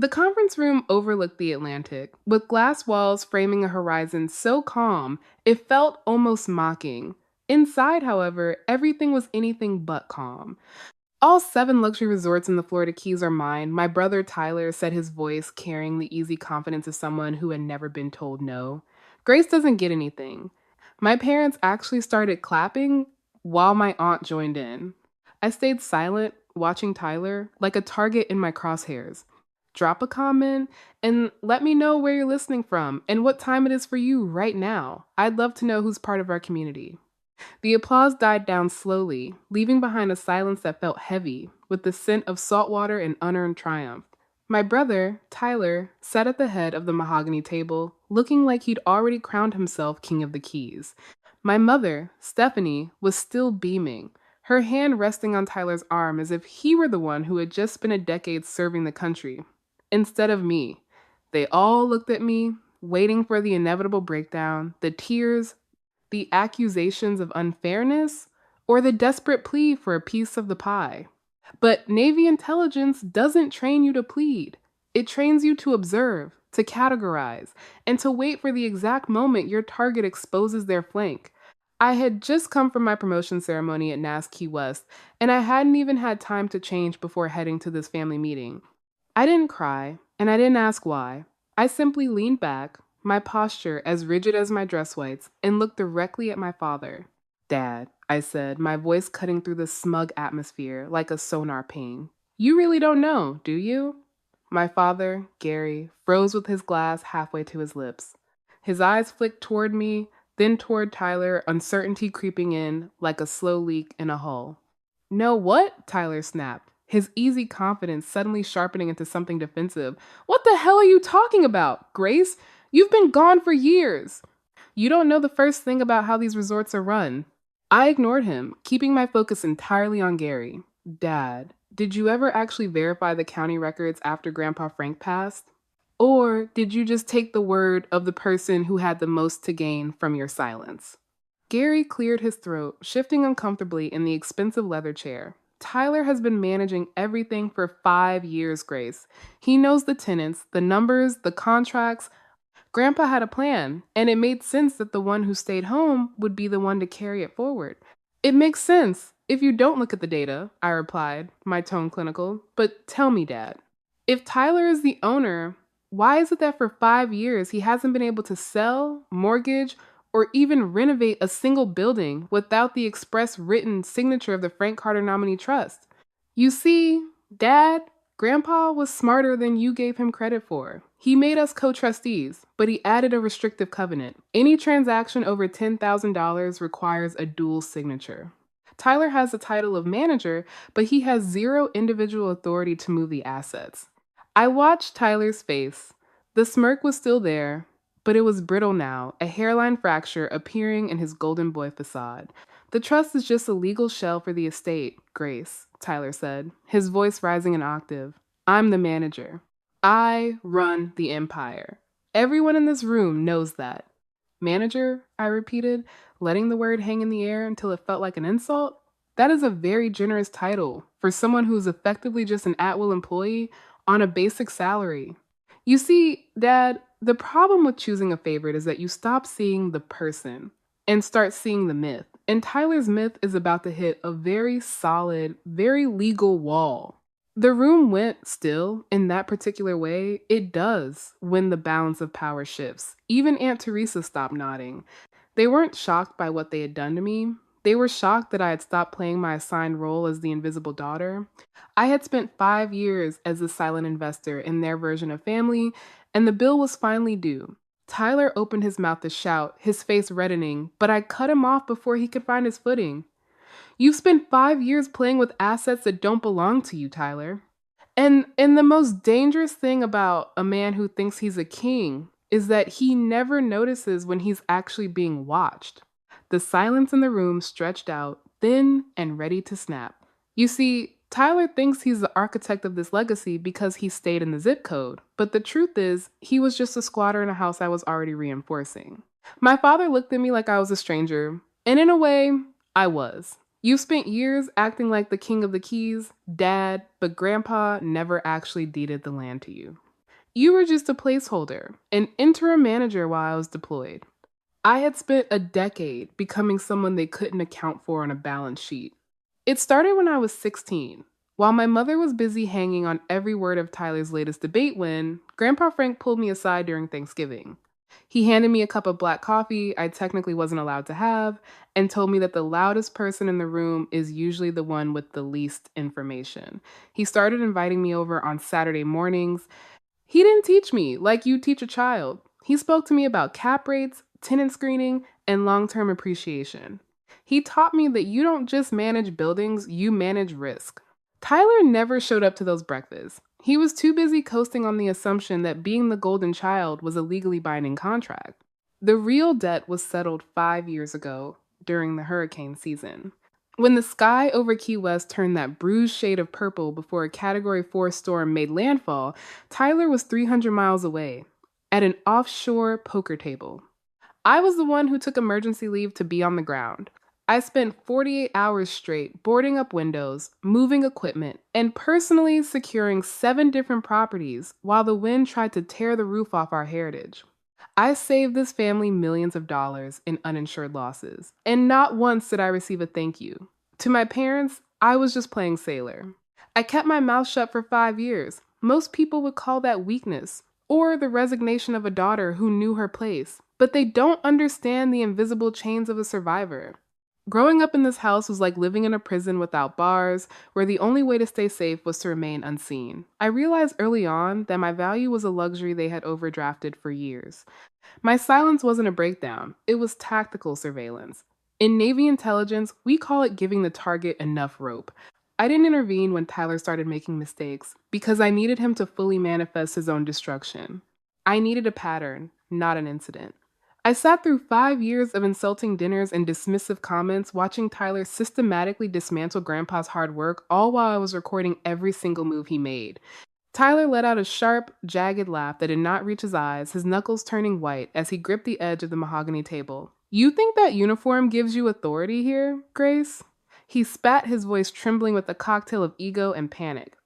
The conference room overlooked the Atlantic, with glass walls framing a horizon so calm it felt almost mocking. Inside, however, everything was anything but calm. All 7 luxury resorts in the Florida Keys are mine, my brother Tyler said, his voice carrying the easy confidence of someone who had never been told no. Grace doesn't get anything. My parents actually started clapping while my aunt joined in. I stayed silent, watching Tyler, like a target in my crosshairs. Drop a comment and let me know where you're listening from and what time it is for you right now. I'd love to know who's part of our community. The applause died down slowly, leaving behind a silence that felt heavy, with the scent of saltwater and unearned triumph. My brother, Tyler, sat at the head of the mahogany table, looking like he'd already crowned himself King of the Keys. My mother, Stephanie, was still beaming, her hand resting on Tyler's arm as if he were the one who had just spent a decade serving the country. Instead of me, they all looked at me, waiting for the inevitable breakdown, the tears, the accusations of unfairness, or the desperate plea for a piece of the pie. But Navy intelligence doesn't train you to plead. It trains you to observe, to categorize, and to wait for the exact moment your target exposes their flank. I had just come from my promotion ceremony at NAS Key West, and I hadn't even had time to change before heading to this family meeting. I didn't cry, and I didn't ask why. I simply leaned back, my posture as rigid as my dress whites, and looked directly at my father. Dad, I said, my voice cutting through the smug atmosphere like a sonar ping. You really don't know, do you? My father, Gary, froze with his glass halfway to his lips. His eyes flicked toward me, then toward Tyler, uncertainty creeping in like a slow leak in a hull. No what? Tyler snapped, his easy confidence suddenly sharpening into something defensive. What the hell are you talking about, Grace? You've been gone for years. You don't know the first thing about how these resorts are run. I ignored him, keeping my focus entirely on Gary. Dad, did you ever actually verify the county records after Grandpa Frank passed? Or did you just take the word of the person who had the most to gain from your silence? Gary cleared his throat, shifting uncomfortably in the expensive leather chair. Tyler has been managing everything for 5 years, Grace. He knows the tenants, the numbers, the contracts. Grandpa had a plan, and it made sense that the one who stayed home would be the one to carry it forward. It makes sense if you don't look at the data, I replied, my tone clinical. But tell me, Dad, if Tyler is the owner, why is it that for 5 years he hasn't been able to sell, mortgage, or even renovate a single building without the express written signature of the Frank Carter Nominee Trust? You see, Dad, Grandpa was smarter than you gave him credit for. He made us co-trustees, but he added a restrictive covenant. Any transaction over $10,000 requires a dual signature. Tyler has the title of manager, but he has zero individual authority to move the assets. I watched Tyler's face. The smirk was still there, but it was brittle now, a hairline fracture appearing in his golden boy facade. The trust is just a legal shell for the estate, Grace, Tyler said, his voice rising an octave. I'm the manager. I run the empire. Everyone in this room knows that. Manager, I repeated, letting the word hang in the air until it felt like an insult. That is a very generous title for someone who is effectively just an at-will employee on a basic salary. You see, Dad, the problem with choosing a favorite is that you stop seeing the person and start seeing the myth. And Tyler's myth is about to hit a very solid, very legal wall. The room went still in that particular way. It does when the balance of power shifts. Even Aunt Teresa stopped nodding. They weren't shocked by what they had done to me. They were shocked that I had stopped playing my assigned role as the invisible daughter. I had spent 5 years as the silent investor in their version of family, and the bill was finally due. Tyler opened his mouth to shout, his face reddening, but I cut him off before he could find his footing. You've spent 5 years playing with assets that don't belong to you, Tyler. And the most dangerous thing about a man who thinks he's a king is that he never notices when he's actually being watched. The silence in the room stretched out, thin and ready to snap. You see, Tyler thinks he's the architect of this legacy because he stayed in the zip code, but the truth is, he was just a squatter in a house I was already reinforcing. My father looked at me like I was a stranger, and in a way, I was. You've spent years acting like the king of the keys, Dad, but Grandpa never actually deeded the land to you. You were just a placeholder, an interim manager while I was deployed. I had spent a decade becoming someone they couldn't account for on a balance sheet. It started when I was 16. While my mother was busy hanging on every word of Tyler's latest debate win, Grandpa Frank pulled me aside during Thanksgiving. He handed me a cup of black coffee I technically wasn't allowed to have and told me that the loudest person in the room is usually the one with the least information. He started inviting me over on Saturday mornings. He didn't teach me like you teach a child. He spoke to me about cap rates, tenant screening, and long term appreciation. He taught me that you don't just manage buildings, you manage risk. Tyler never showed up to those breakfasts. He was too busy coasting on the assumption that being the golden child was a legally binding contract. The real debt was settled 5 years ago during the hurricane season. When the sky over Key West turned that bruised shade of purple before a Category 4 storm made landfall, Tyler was 300 miles away, at an offshore poker table. I was the one who took emergency leave to be on the ground. I spent 48 hours straight boarding up windows, moving equipment, and personally securing 7 different properties while the wind tried to tear the roof off our heritage. I saved this family millions of dollars in uninsured losses, and not once did I receive a thank you. To my parents, I was just playing sailor. I kept my mouth shut for 5 years. Most people would call that weakness, or the resignation of a daughter who knew her place, but they don't understand the invisible chains of a survivor. Growing up in this house was like living in a prison without bars, where the only way to stay safe was to remain unseen. I realized early on that my value was a luxury they had overdrafted for years. My silence wasn't a breakdown, it was tactical surveillance. In Navy intelligence, we call it giving the target enough rope. I didn't intervene when Tyler started making mistakes because I needed him to fully manifest his own destruction. I needed a pattern, not an incident. I sat through 5 years of insulting dinners and dismissive comments, watching Tyler systematically dismantle Grandpa's hard work, all while I was recording every single move he made. Tyler let out a sharp, jagged laugh that did not reach his eyes, his knuckles turning white as he gripped the edge of the mahogany table. You think that uniform gives you authority here, Grace? He spat, his voice trembling with a cocktail of ego and panic.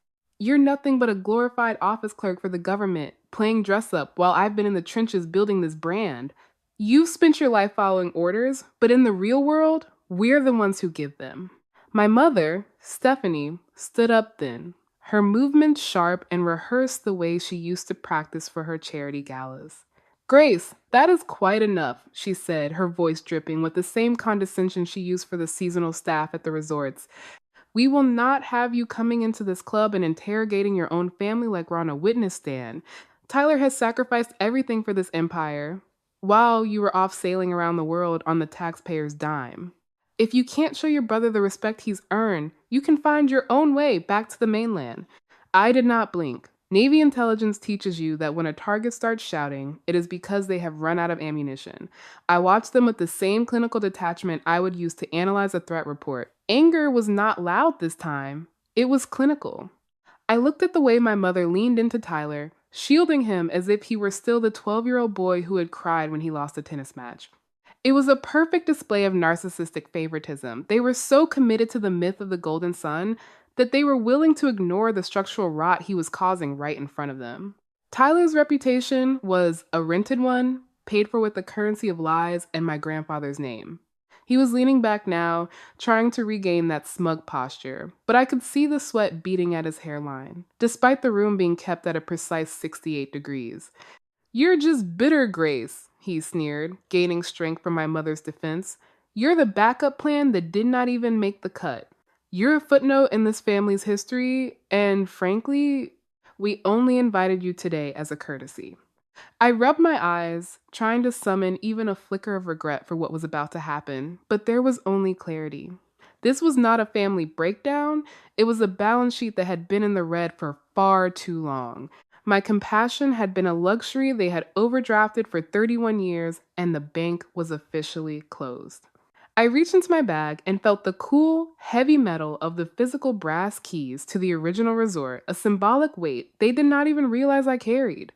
You're nothing but a glorified office clerk for the government, playing dress up while I've been in the trenches building this brand. You've spent your life following orders, but in the real world, we're the ones who give them. My mother, Stephanie, stood up then, her movements sharp and rehearsed the way she used to practice for her charity galas. Grace, that is quite enough, she said, her voice dripping with the same condescension she used for the seasonal staff at the resorts. We will not have you coming into this club and interrogating your own family like we're on a witness stand. Tyler has sacrificed everything for this empire, while you were off sailing around the world on the taxpayer's dime. If you can't show your brother the respect he's earned, you can find your own way back to the mainland. I did not blink. Navy intelligence teaches you that when a target starts shouting, it is because they have run out of ammunition. I watched them with the same clinical detachment I would use to analyze a threat report. Anger was not loud this time. It was clinical. I looked at the way my mother leaned into Tyler, shielding him as if he were still the 12-year-old boy who had cried when he lost a tennis match. It was a perfect display of narcissistic favoritism. They were so committed to the myth of the golden son that they were willing to ignore the structural rot he was causing right in front of them. Tyler's reputation was a rented one, paid for with the currency of lies and my grandfather's name. He was leaning back now, trying to regain that smug posture, but I could see the sweat beading at his hairline, despite the room being kept at a precise 68 degrees. You're just bitter, Grace, he sneered, gaining strength from my mother's defense. You're the backup plan that did not even make the cut. You're a footnote in this family's history, and frankly, we only invited you today as a courtesy. I rubbed my eyes, trying to summon even a flicker of regret for what was about to happen, but there was only clarity. This was not a family breakdown, it was a balance sheet that had been in the red for far too long. My compassion had been a luxury they had overdrafted for 31 years, and the bank was officially closed. I reached into my bag and felt the cool, heavy metal of the physical brass keys to the original resort, a symbolic weight they did not even realize I carried.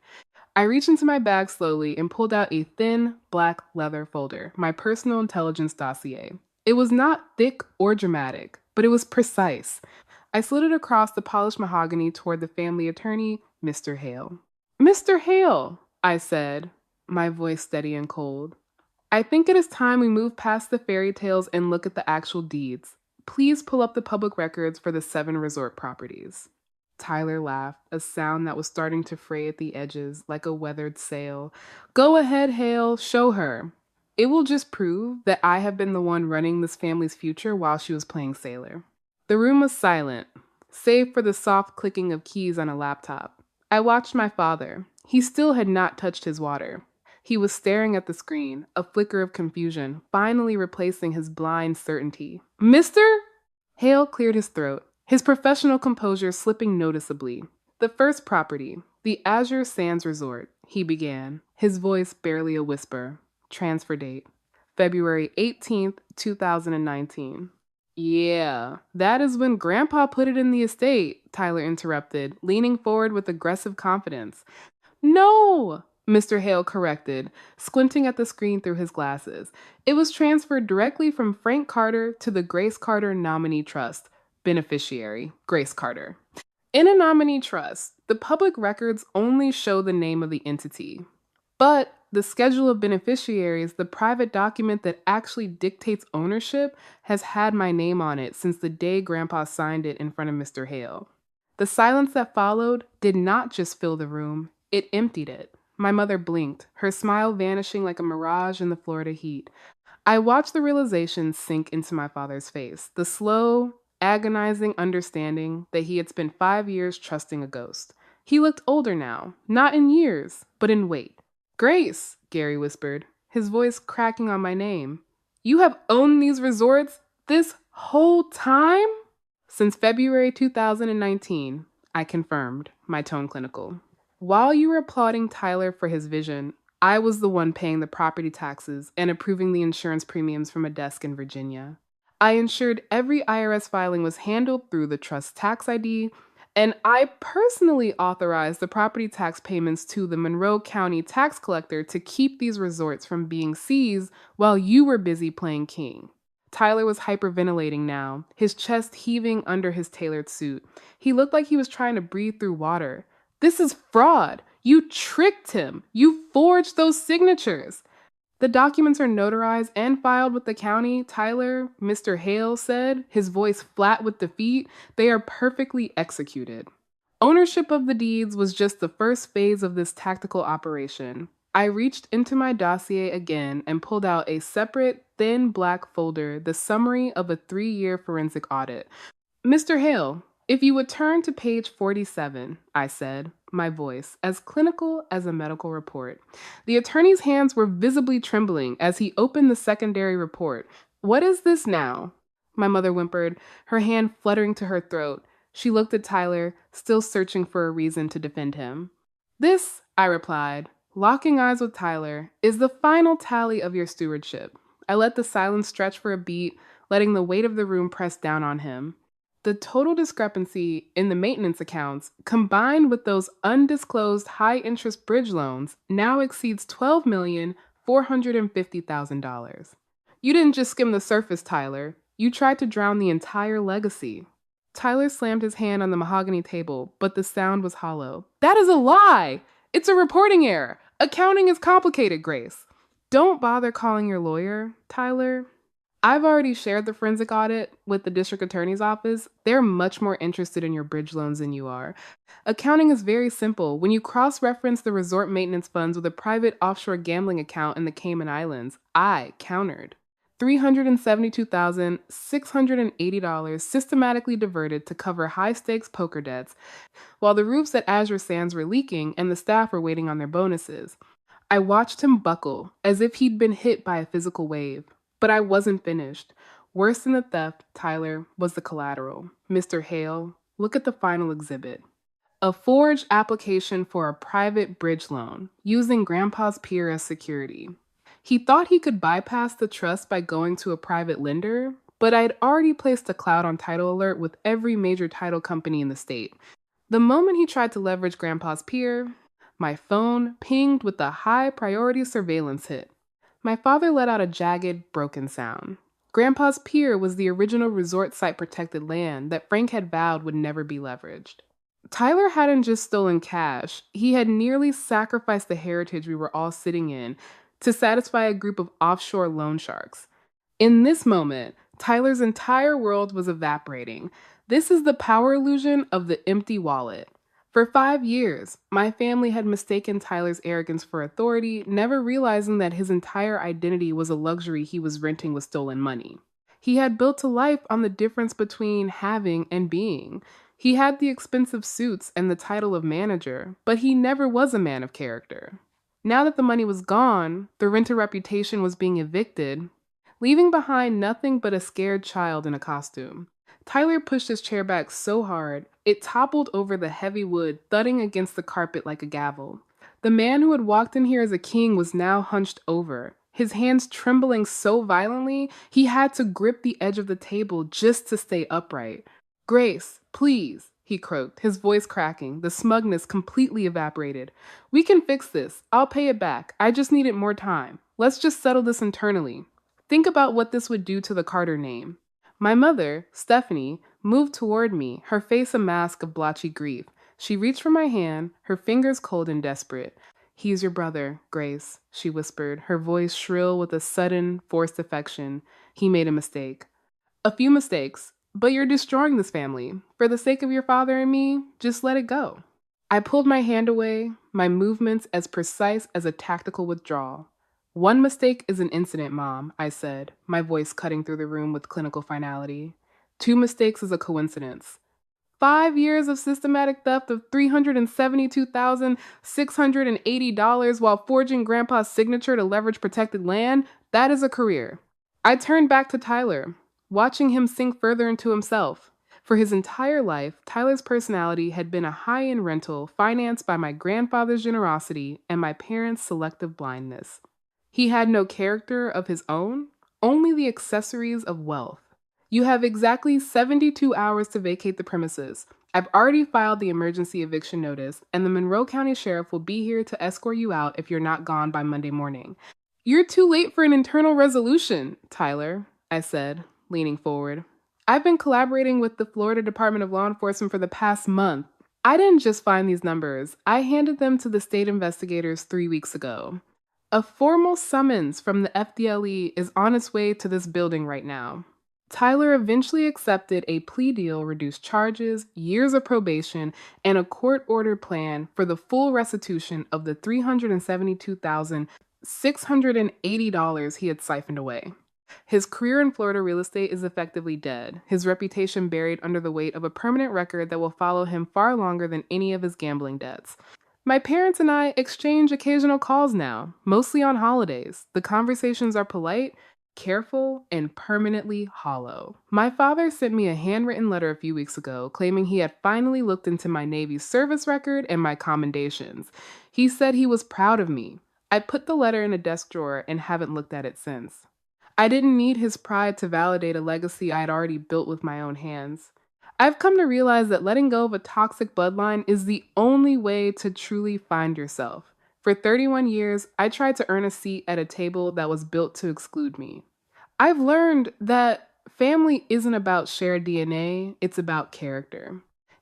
I reached into my bag slowly and pulled out a thin, black leather folder, my personal intelligence dossier. It was not thick or dramatic, but it was precise. I slid it across the polished mahogany toward the family attorney, Mr. Hale. Mr. Hale, I said, my voice steady and cold. I think it is time we move past the fairy tales and look at the actual deeds. Please pull up the public records for the 7 resort properties. Tyler laughed, a sound that was starting to fray at the edges like a weathered sail. Go ahead, Hale, show her. It will just prove that I have been the one running this family's future while she was playing sailor. The room was silent, save for the soft clicking of keys on a laptop. I watched my father. He still had not touched his water. He was staring at the screen, a flicker of confusion, finally replacing his blind certainty. Mister? Hale cleared his throat, his professional composure slipping noticeably. The first property, the Azure Sands Resort, he began, his voice barely a whisper. Transfer date, February 18th, 2019. Yeah, that is when Grandpa put it in the estate, Tyler interrupted, leaning forward with aggressive confidence. No, Mr. Hale corrected, squinting at the screen through his glasses. It was transferred directly from Frank Carter to the Grace Carter Nominee Trust. Beneficiary, Grace Carter. In a nominee trust, the public records only show the name of the entity. But the schedule of beneficiaries, the private document that actually dictates ownership, has had my name on it since the day Grandpa signed it in front of Mr. Hale. The silence that followed did not just fill the room, it emptied it. My mother blinked, her smile vanishing like a mirage in the Florida heat. I watched the realization sink into my father's face, the slow, agonizing understanding that he had spent 5 years trusting a ghost. He looked older now, not in years, but in weight. Grace, Gary whispered, his voice cracking on my name. You have owned these resorts this whole time? Since February 2019, I confirmed, my tone clinical. While you were applauding Tyler for his vision, I was the one paying the property taxes and approving the insurance premiums from a desk in Virginia. I ensured every IRS filing was handled through the trust tax ID, and I personally authorized the property tax payments to the Monroe County tax collector to keep these resorts from being seized while you were busy playing king. Tyler was hyperventilating now, his chest heaving under his tailored suit. He looked like he was trying to breathe through water. This is fraud. You tricked him. You forged those signatures. The documents are notarized and filed with the county, Tyler, Mr. Hale said, his voice flat with defeat. They are perfectly executed. Ownership of the deeds was just the first phase of this tactical operation. I reached into my dossier again and pulled out a separate, thin black folder, the summary of a 3-year forensic audit. Mr. Hale, if you would turn to page 47, I said, my voice as clinical as a medical report. The attorney's hands were visibly trembling as he opened the secondary report. What is this now? My mother whimpered, her hand fluttering to her throat. She looked at Tyler, still searching for a reason to defend him. This, I replied, locking eyes with Tyler, is the final tally of your stewardship. I let the silence stretch for a beat, letting the weight of the room press down on him. The total discrepancy in the maintenance accounts, combined with those undisclosed high-interest bridge loans, now exceeds $12,450,000. You didn't just skim the surface, Tyler. You tried to drown the entire legacy. Tyler slammed his hand on the mahogany table, but the sound was hollow. That is a lie! It's a reporting error. Accounting is complicated, Grace. Don't bother calling your lawyer, Tyler. I've already shared the forensic audit with the district attorney's office. They're much more interested in your bridge loans than you are. Accounting is very simple. When you cross-reference the resort maintenance funds with a private offshore gambling account in the Cayman Islands, I countered. $372,680 systematically diverted to cover high-stakes poker debts, while the roofs at Azure Sands were leaking and the staff were waiting on their bonuses. I watched him buckle, as if he'd been hit by a physical wave. But I wasn't finished. Worse than the theft, Tyler, was the collateral. Mr. Hale, look at the final exhibit. A forged application for a private bridge loan, using Grandpa's pier as security. He thought he could bypass the trust by going to a private lender, but I had already placed a cloud on title alert with every major title company in the state. The moment he tried to leverage Grandpa's pier, my phone pinged with a high-priority surveillance hit. My father let out a jagged, broken sound. Grandpa's pier was the original resort site protected land that Frank had vowed would never be leveraged. Tyler hadn't just stolen cash, he had nearly sacrificed the heritage we were all sitting in to satisfy a group of offshore loan sharks. In this moment, Tyler's entire world was evaporating. This is the power illusion of the empty wallet. For 5 years, my family had mistaken Tyler's arrogance for authority, never realizing that his entire identity was a luxury he was renting with stolen money. He had built a life on the difference between having and being. He had the expensive suits and the title of manager, but he never was a man of character. Now that the money was gone, the renter reputation was being evicted, leaving behind nothing but a scared child in a costume. Tyler pushed his chair back so hard, it toppled over the heavy wood, thudding against the carpet like a gavel. The man who had walked in here as a king was now hunched over, his hands trembling so violently he had to grip the edge of the table just to stay upright. "Grace, please," he croaked, his voice cracking, the smugness completely evaporated. "We can fix this. I'll pay it back. I just needed more time. Let's just settle this internally. Think about what this would do to the Carter name." My mother, Stephanie, moved toward me, her face a mask of blotchy grief. She reached for my hand, her fingers cold and desperate. "He's your brother, Grace," she whispered, her voice shrill with a sudden, forced affection. "He made a mistake." "A few mistakes, but you're destroying this family. For the sake of your father and me, just let it go." I pulled my hand away, my movements as precise as a tactical withdrawal. "One mistake is an incident, Mom," I said, my voice cutting through the room with clinical finality. "Two mistakes is a coincidence. 5 years of systematic theft of $372,680 while forging Grandpa's signature to leverage protected land, that is a career." I turned back to Tyler, watching him sink further into himself. For his entire life, Tyler's personality had been a high-end rental financed by my grandfather's generosity and my parents' selective blindness. He had no character of his own, only the accessories of wealth. "You have exactly 72 hours to vacate the premises. I've already filed the emergency eviction notice, and the Monroe County Sheriff will be here to escort you out if you're not gone by Monday morning." "You're too late for an internal resolution, Tyler," I said, leaning forward. "I've been collaborating with the Florida Department of Law Enforcement for the past month. I didn't just find these numbers. I handed them to the state investigators 3 weeks ago. A formal summons from the FDLE is on its way to this building right now." Tyler eventually accepted a plea deal, reduced charges, years of probation, and a court-ordered plan for the full restitution of the $372,680 he had siphoned away. His career in Florida real estate is effectively dead, his reputation buried under the weight of a permanent record that will follow him far longer than any of his gambling debts. My parents and I exchange occasional calls now, mostly on holidays. The conversations are polite, careful, and permanently hollow. My father sent me a handwritten letter a few weeks ago claiming he had finally looked into my Navy service record and my commendations. He said he was proud of me. I put the letter in a desk drawer and haven't looked at it since. I didn't need his pride to validate a legacy I had already built with my own hands. I've come to realize that letting go of a toxic bloodline is the only way to truly find yourself. For 31 years, I tried to earn a seat at a table that was built to exclude me. I've learned that family isn't about shared DNA, it's about character.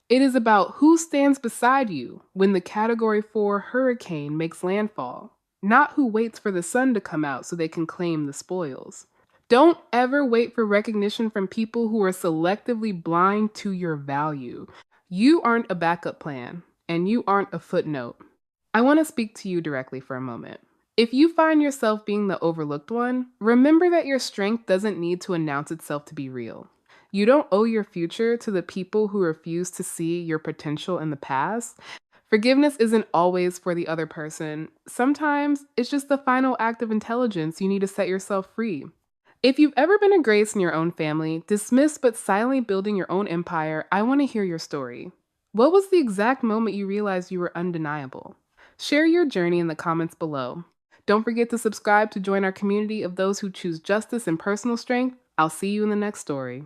It is about who stands beside you when the Category 4 hurricane makes landfall, not who waits for the sun to come out so they can claim the spoils. Don't ever wait for recognition from people who are selectively blind to your value. You aren't a backup plan, and you aren't a footnote. I want to speak to you directly for a moment. If you find yourself being the overlooked one, remember that your strength doesn't need to announce itself to be real. You don't owe your future to the people who refuse to see your potential in the past. Forgiveness isn't always for the other person. Sometimes it's just the final act of intelligence you need to set yourself free. If you've ever been a Grace in your own family, dismissed but silently building your own empire, I want to hear your story. What was the exact moment you realized you were undeniable? Share your journey in the comments below. Don't forget to subscribe to join our community of those who choose justice and personal strength. I'll see you in the next story.